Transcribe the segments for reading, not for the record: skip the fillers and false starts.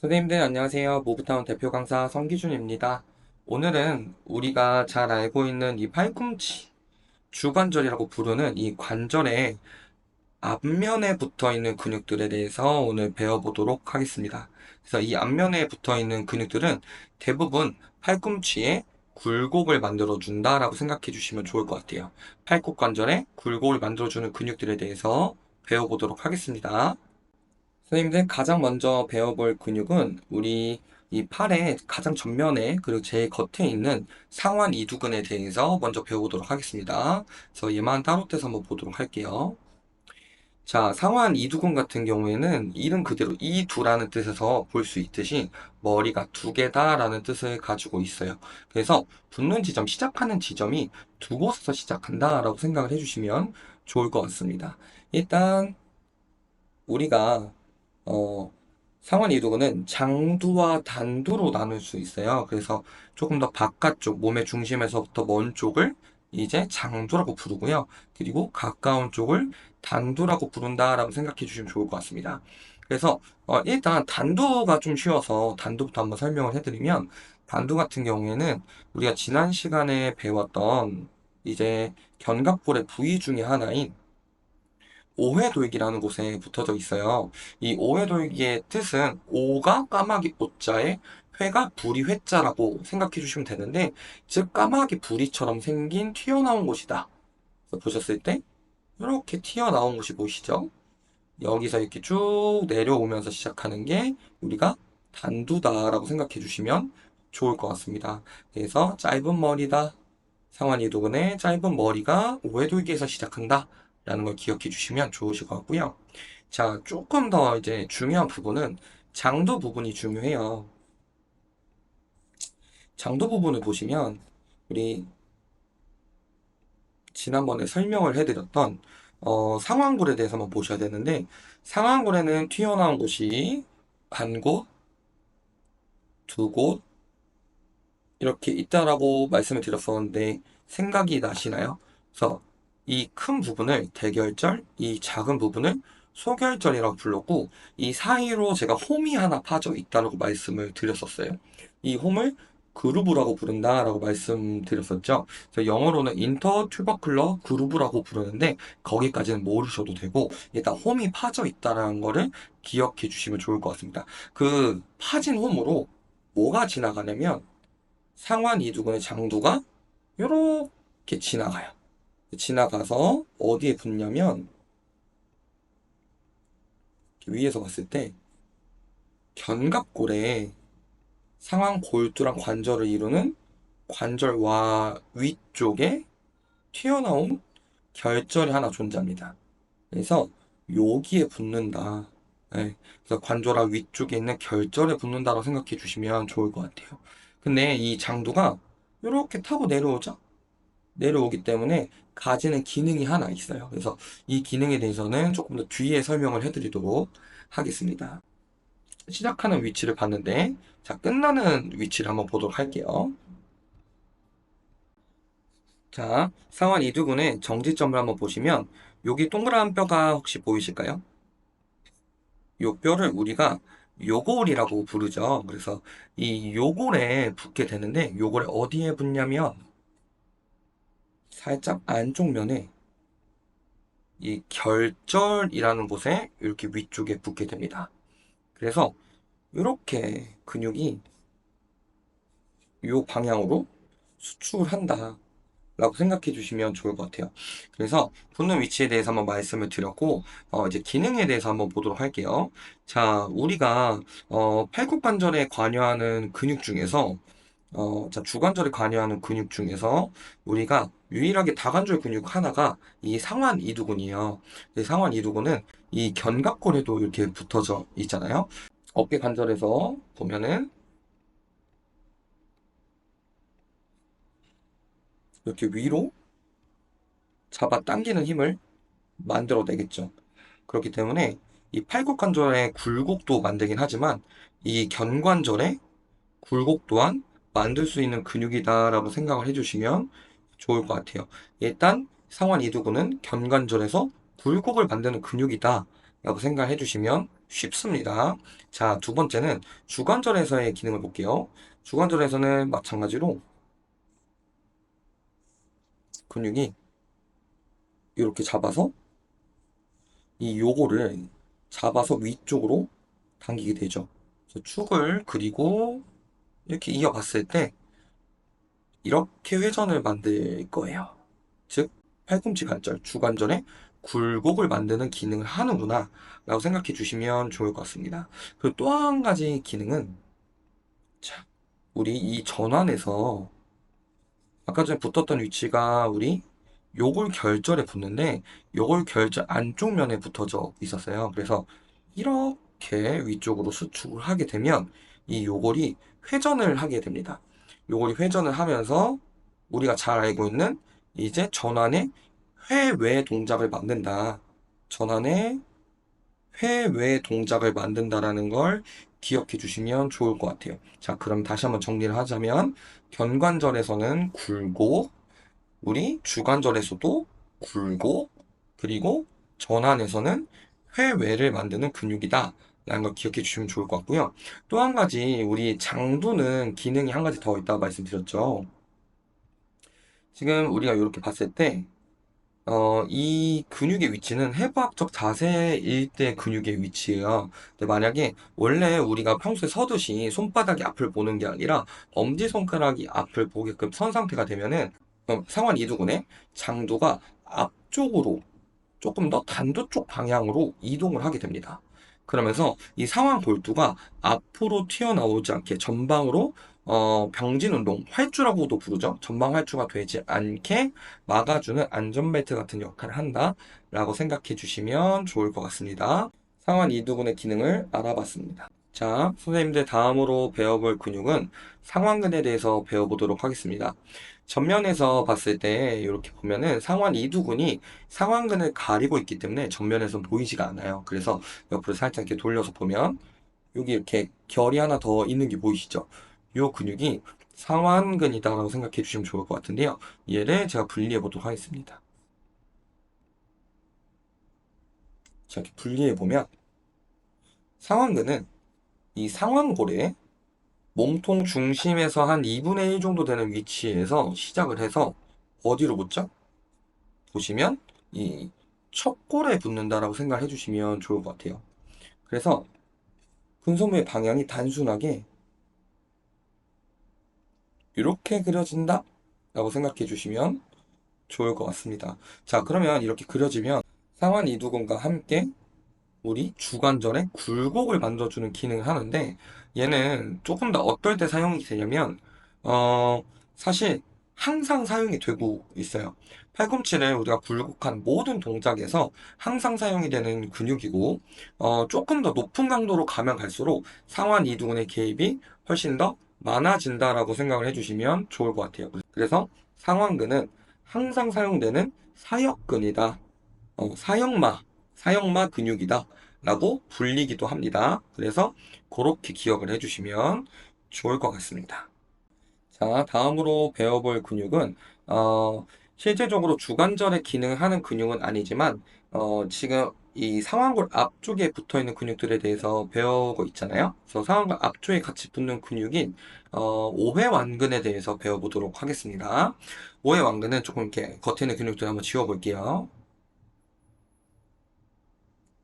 선생님들 안녕하세요. 모브타운 대표 강사 성기준입니다. 오늘은 우리가 잘 알고 있는 이 팔꿈치, 주관절이라고 부르는 이 관절의 앞면에 붙어 있는 근육들에 대해서 오늘 배워보도록 하겠습니다. 그래서 이 앞면에 붙어 있는 근육들은 대부분 팔꿈치에 굴곡을 만들어준다라고 생각해 주시면 좋을 것 같아요. 팔꿈 관절에 굴곡을 만들어주는 근육들에 대해서 배워보도록 하겠습니다. 선생님들 가장 먼저 배워볼 근육은 우리 이 팔의 가장 전면에 그리고 제일 겉에 있는 상완 이두근에 대해서 먼저 배워보도록 하겠습니다. 그래서 얘만 따로 떼서 한번 보도록 할게요. 자, 상완 이두근 같은 경우에는 이름 그대로 이두라는 뜻에서 볼 수 있듯이 머리가 두 개다라는 뜻을 가지고 있어요. 그래서 붙는 지점, 시작하는 지점이 두 곳에서 시작한다라고 생각을 해주시면 좋을 것 같습니다. 일단 우리가 상완 이두근은 장두와 단두로 나눌 수 있어요. 그래서 조금 더 바깥쪽, 몸의 중심에서부터 먼 쪽을 이제 장두라고 부르고요. 그리고 가까운 쪽을 단두라고 부른다라고 생각해 주시면 좋을 것 같습니다. 그래서 일단 단두가 좀 쉬워서 단두부터 한번 설명을 해드리면 단두 같은 경우에는 우리가 지난 시간에 배웠던 이제 견갑골의 부위 중에 하나인 오회돌기라는 곳에 붙어져 있어요. 이 오회돌기의 뜻은 오가 까마귀 오자에 회가 부리 회자라고 생각해 주시면 되는데, 즉 까마귀 부리처럼 생긴 튀어나온 곳이다. 그래서 보셨을 때 이렇게 튀어나온 곳이 보이시죠? 여기서 이렇게 쭉 내려오면서 시작하는 게 우리가 단두다라고 생각해 주시면 좋을 것 같습니다. 그래서 짧은 머리다. 상완 이두근의 짧은 머리가 오해돌기에서 시작한다. 라는 걸 기억해 주시면 좋으실 것 같고요. 자, 조금 더 이제 중요한 부분은 장두 부분이 중요해요. 장두 부분을 보시면 우리 지난번에 설명을 해드렸던 상완골에 대해서 한번 보셔야 되는데, 상완골에는 튀어나온 곳이 한 곳, 두 곳 이렇게 있다라고 말씀을 드렸었는데 생각이 나시나요? 그래서 이 큰 부분을 대결절, 이 작은 부분을 소결절이라고 불렀고, 이 사이로 제가 홈이 하나 파져 있다라고 말씀을 드렸었어요. 이 홈을 그루브라고 부른다라고 말씀드렸었죠. 그래서 영어로는 인터튜버클러 그루브라고 부르는데 거기까지는 모르셔도 되고, 일단 홈이 파져 있다라는 거를 기억해 주시면 좋을 것 같습니다. 그 파진 홈으로 뭐가 지나가냐면 상완 이두근의 장두가 이렇게 지나가요. 지나가서 어디에 붙냐면 위에서 봤을 때 견갑골에 상완 골두랑 관절을 이루는 관절와 위쪽에 튀어나온 결절이 하나 존재합니다. 그래서 여기에 붙는다. 네, 그래서 관절화 위쪽에 있는 결절에 붙는다고 생각해 주시면 좋을 것 같아요. 근데 이 장두가 이렇게 타고 내려오죠? 내려오기 때문에 가지는 기능이 하나 있어요. 그래서 이 기능에 대해서는 조금 더 뒤에 설명을 해드리도록 하겠습니다. 시작하는 위치를 봤는데, 자, 끝나는 위치를 한번 보도록 할게요. 자, 상완 이두근의 정지점을 한번 보시면, 여기 동그란 뼈가 혹시 보이실까요? 이 뼈를 우리가 요골이라고 부르죠. 그래서 이 요골에 붙게 되는데, 요골에 어디에 붙냐면, 살짝 안쪽 면에 이 결절이라는 곳에 이렇게 위쪽에 붙게 됩니다. 그래서 이렇게 근육이 이 방향으로 수축을 한다 라고 생각해 주시면 좋을 것 같아요. 그래서 붙는 위치에 대해서 한번 말씀을 드렸고, 이제 기능에 대해서 한번 보도록 할게요. 자, 우리가 팔굽관절에 관여하는 근육 중에서 자, 주관절에 관여하는 근육 중에서 우리가 유일하게 다관절 근육 하나가 이 상완 이두근이에요. 이 상완 이두근은 이 견갑골에도 이렇게 붙어져 있잖아요. 어깨 관절에서 보면은 이렇게 위로 잡아 당기는 힘을 만들어내겠죠. 그렇기 때문에 이 팔굽관절의 굴곡도 만들긴 하지만 이 견관절의 굴곡 또한 만들 수 있는 근육이다라고 생각을 해주시면 좋을 것 같아요. 일단 상완 이두근은 견관절에서 굴곡을 만드는 근육이다 라고 생각을 해주시면 쉽습니다. 자, 두 번째는 주관절에서의 기능을 볼게요. 주관절에서는 마찬가지로 근육이 이렇게 잡아서 이 요거를 잡아서 위쪽으로 당기게 되죠. 그래서 축을 그리고 이렇게 이어봤을 때 이렇게 회전을 만들 거예요. 즉, 팔꿈치 관절, 주관절에 굴곡을 만드는 기능을 하는구나 라고 생각해 주시면 좋을 것 같습니다. 그리고 또 한 가지 기능은, 자, 우리 이 전환에서 아까 전에 붙었던 위치가 우리 요골 결절에 붙는데 요골 결절 안쪽 면에 붙어져 있었어요. 그래서 이렇게 위쪽으로 수축을 하게 되면 이 요골이 회전을 하게 됩니다. 요골이 회전을 하면서 우리가 잘 알고 있는 이제 전환의 회외 동작을 만든다. 전환의 회외 동작을 만든다라는 걸 기억해 주시면 좋을 것 같아요. 자, 그럼 다시 한번 정리를 하자면 견관절에서는 굴곡, 우리 주관절에서도 굴곡, 그리고 전환에서는 회외를 만드는 근육이다 라는 걸 기억해 주시면 좋을 것 같고요. 또 한 가지 우리 장두는 기능이 한 가지 더 있다고 말씀드렸죠. 지금 우리가 이렇게 봤을 때 이 근육의 위치는 해부학적 자세일 때 근육의 위치예요. 근데 만약에 원래 우리가 평소에 서듯이 손바닥이 앞을 보는 게 아니라 엄지손가락이 앞을 보게끔 선 상태가 되면은 상완 이두근의 장두가 앞쪽으로 조금 더 단두 쪽 방향으로 이동을 하게 됩니다. 그러면서 이 상완 골두가 앞으로 튀어나오지 않게 전방으로 병진 운동, 활주라고도 부르죠. 전방 활주가 되지 않게 막아주는 안전벨트 같은 역할을 한다라고 생각해 주시면 좋을 것 같습니다. 상완 이두근의 기능을 알아봤습니다. 자, 선생님들 다음으로 배워볼 근육은 상완근에 대해서 배워보도록 하겠습니다. 전면에서 봤을 때 이렇게 보면은 상완 이두근이 상완근을 가리고 있기 때문에 전면에서 보이지가 않아요. 그래서 옆으로 살짝 이렇게 돌려서 보면 여기 이렇게 결이 하나 더 있는 게 보이시죠? 이 근육이 상완근이다라고 생각해 주시면 좋을 것 같은데요. 얘를 제가 분리해 보도록 하겠습니다. 자, 이렇게 분리해 보면 상완근은 이 상완골에 몸통 중심에서 한 2분의 1 정도 되는 위치에서 시작을 해서 어디로 붙죠? 보시면 이 척골에 붙는다라고 생각을 해주시면 좋을 것 같아요. 그래서 근소무의 방향이 단순하게 이렇게 그려진다 라고 생각해 주시면 좋을 것 같습니다. 자, 그러면 이렇게 그려지면 상완 이두근과 함께 우리 주관절에 굴곡을 만들어주는 기능을 하는데 얘는 조금 더 어떨 때 사용이 되냐면 사실 항상 사용이 되고 있어요. 팔꿈치를 우리가 굴곡한 모든 동작에서 항상 사용이 되는 근육이고 조금 더 높은 강도로 가면 갈수록 상완 이두근의 개입이 훨씬 더 많아진다라고 생각을 해주시면 좋을 것 같아요. 그래서 상완근은 항상 사용되는 사역근이다. 사역마 근육이다 라고 불리기도 합니다. 그래서 그렇게 기억을 해주시면 좋을 것 같습니다. 자, 다음으로 배워볼 근육은 실제적으로 주관절의 기능을 하는 근육은 아니지만 지금 이 상완골 앞쪽에 붙어 있는 근육들에 대해서 배우고 있잖아요. 그래서 상완골 앞쪽에 같이 붙는 근육인 오회완근에 대해서 배워보도록 하겠습니다. 오회완근은 조금 이렇게 겉에 있는 근육들 한번 지워볼게요.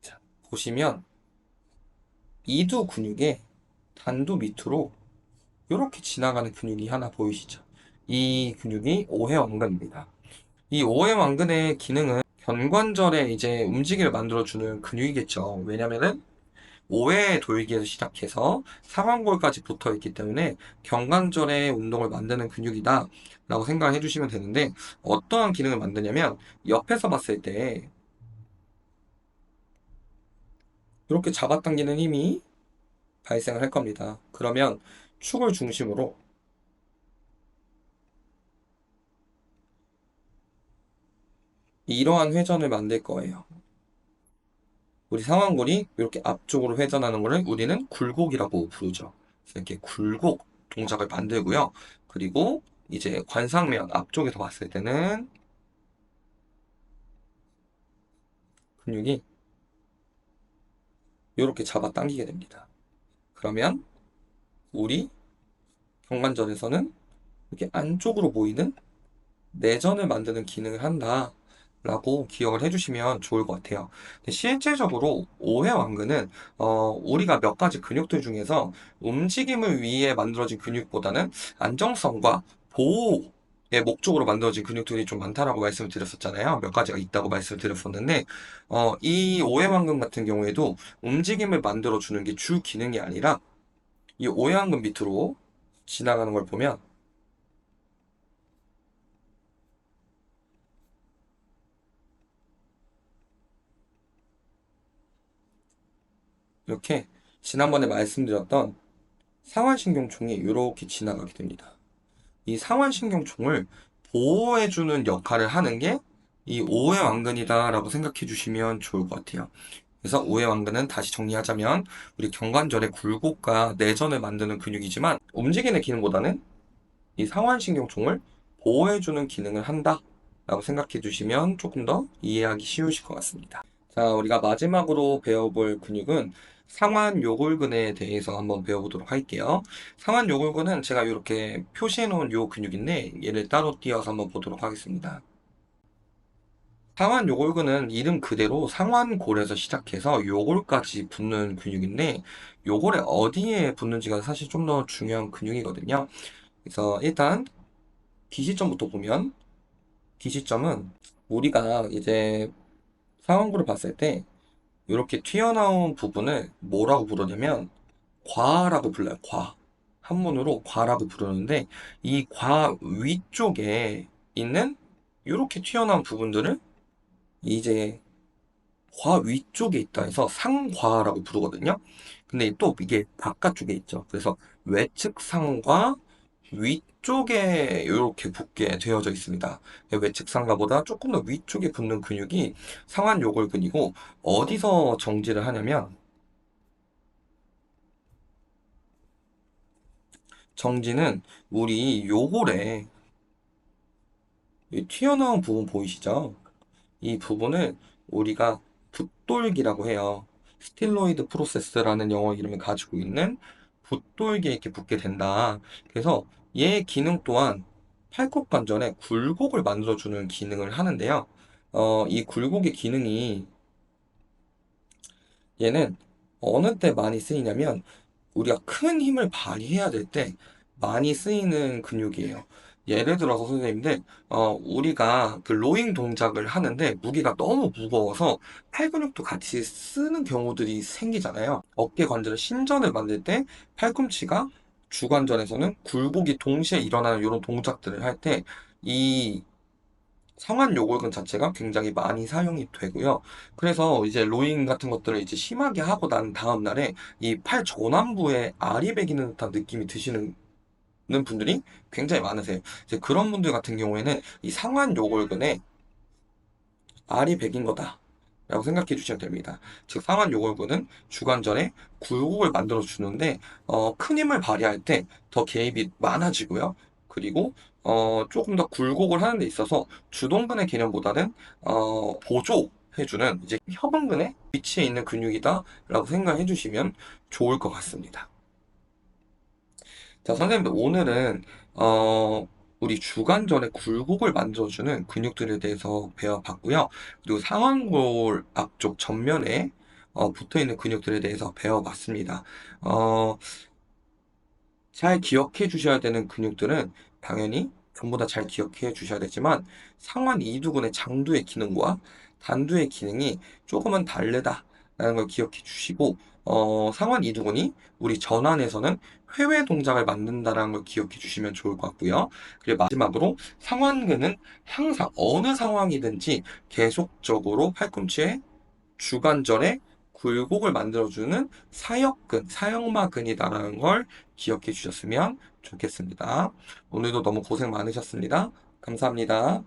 자, 보시면 이두 근육의 단두 밑으로 이렇게 지나가는 근육이 하나 보이시죠? 이 근육이 오해왕근입니다. 이 오해왕근의 기능은 견관절의 이제 움직임을 만들어주는 근육이겠죠. 왜냐면은 오해 돌기에서 시작해서 상완골까지 붙어 있기 때문에 견관절의 운동을 만드는 근육이다 라고 생각해 주시면 되는데 어떠한 기능을 만드냐면 옆에서 봤을 때 이렇게 잡아당기는 힘이 발생을 할 겁니다. 그러면 축을 중심으로 이러한 회전을 만들 거예요. 우리 상완골이 이렇게 앞쪽으로 회전하는 것을 우리는 굴곡이라고 부르죠. 그래서 이렇게 굴곡 동작을 만들고요. 그리고 이제 관상면 앞쪽에서 봤을 때는 근육이 이렇게 잡아 당기게 됩니다. 그러면 우리 경관절에서는 이렇게 안쪽으로 보이는 내전을 만드는 기능을 한다. 라고 기억을 해주시면 좋을 것 같아요. 근데 실제적으로 오해왕근은 우리가 몇 가지 근육들 중에서 움직임을 위해 만들어진 근육보다는 안정성과 보호의 목적으로 만들어진 근육들이 좀 많다라고 말씀을 드렸었잖아요. 몇 가지가 있다고 말씀을 드렸었는데 이 오해왕근 같은 경우에도 움직임을 만들어주는 게 주 기능이 아니라 이 오해왕근 밑으로 지나가는 걸 보면 이렇게 지난번에 말씀드렸던 상완신경총이 이렇게 지나가게 됩니다. 이 상완신경총을 보호해주는 역할을 하는 게 이 오해왕근이다라고 생각해 주시면 좋을 것 같아요. 그래서 오해왕근은 다시 정리하자면 우리 경관절의 굴곡과 내전을 만드는 근육이지만 움직이는 기능보다는 이 상완신경총을 보호해주는 기능을 한다라고 생각해 주시면 조금 더 이해하기 쉬우실 것 같습니다. 자, 우리가 마지막으로 배워볼 근육은 상완요골근에 대해서 한번 배워보도록 할게요. 상완요골근은 제가 이렇게 표시해 놓은 요 근육인데 얘를 따로 띄어서 한번 보도록 하겠습니다. 상완요골근은 이름 그대로 상완골에서 시작해서 요골까지 붙는 근육인데 요골에 어디에 붙는지가 사실 좀 더 중요한 근육이거든요. 그래서 일단 기시점부터 보면 기시점은 우리가 이제 상완골을 봤을 때 이렇게 튀어나온 부분을 뭐라고 부르냐면 과라고 불러요. 과. 한문으로 과라고 부르는데 이 과 위쪽에 있는 이렇게 튀어나온 부분들을 이제 과 위쪽에 있다 해서 상과라고 부르거든요. 근데 또 이게 바깥쪽에 있죠. 그래서 외측 상과 위쪽에 이렇게 붙게 되어져 있습니다. 외측 상과보다 조금 더 위쪽에 붙는 근육이 상완요골근이고 어디서 정지를 하냐면 정지는 우리 요골에 이 튀어나온 부분 보이시죠? 이 부분을 우리가 붓돌기라고 해요. 스틸로이드 프로세스라는 영어 이름을 가지고 있는 붓돌기에 이렇게 붙게 된다. 그래서 얘 기능 또한 팔굽관절에 굴곡을 만들어주는 기능을 하는데요. 이 굴곡의 기능이 얘는 어느 때 많이 쓰이냐면 우리가 큰 힘을 발휘해야 될 때 많이 쓰이는 근육이에요. 예를 들어서 선생님들, 우리가 그 로잉 동작을 하는데 무게가 너무 무거워서 팔 근육도 같이 쓰는 경우들이 생기잖아요. 어깨 관절의 신전을 만들 때 팔꿈치가 주관절에서는 굴곡이 동시에 일어나는 이런 동작들을 할 때 이 상완 요골근 자체가 굉장히 많이 사용이 되고요. 그래서 이제 로잉 같은 것들을 이제 심하게 하고 난 다음 날에 이 팔 전완부에 알이 배기는 듯한 느낌이 드시는 분들이 굉장히 많으세요. 이제 그런 분들 같은 경우에는 이 상완 요골근에 알이 배긴 거다. 라고 생각해 주시면 됩니다. 즉, 상완 요골근은 주관절에 굴곡을 만들어 주는데, 큰 힘을 발휘할 때 더 개입이 많아지고요. 그리고, 조금 더 굴곡을 하는 데 있어서 주동근의 개념보다는, 보조해주는 이제 협응근의 위치에 있는 근육이다. 라고 생각해 주시면 좋을 것 같습니다. 자, 선생님들, 오늘은, 우리 주관절의 굴곡을 만들어주는 근육들에 대해서 배워봤고요. 그리고 상완골 앞쪽 전면에 붙어 있는 근육들에 대해서 배워봤습니다. 어, 잘 기억해 주셔야 되는 근육들은 당연히 전부 다 잘 기억해 주셔야 되지만 상완 이두근의 장두의 기능과 단두의 기능이 조금은 다르다라는 걸 기억해 주시고 상완 이두근이 우리 전완에서는 회외 동작을 만든다라는 걸 기억해 주시면 좋을 것 같고요. 그리고 마지막으로 상완근은 항상 어느 상황이든지 계속적으로 팔꿈치에 주관절에 굴곡을 만들어주는 사역근, 사역마근이다라는 걸 기억해 주셨으면 좋겠습니다. 오늘도 너무 고생 많으셨습니다. 감사합니다.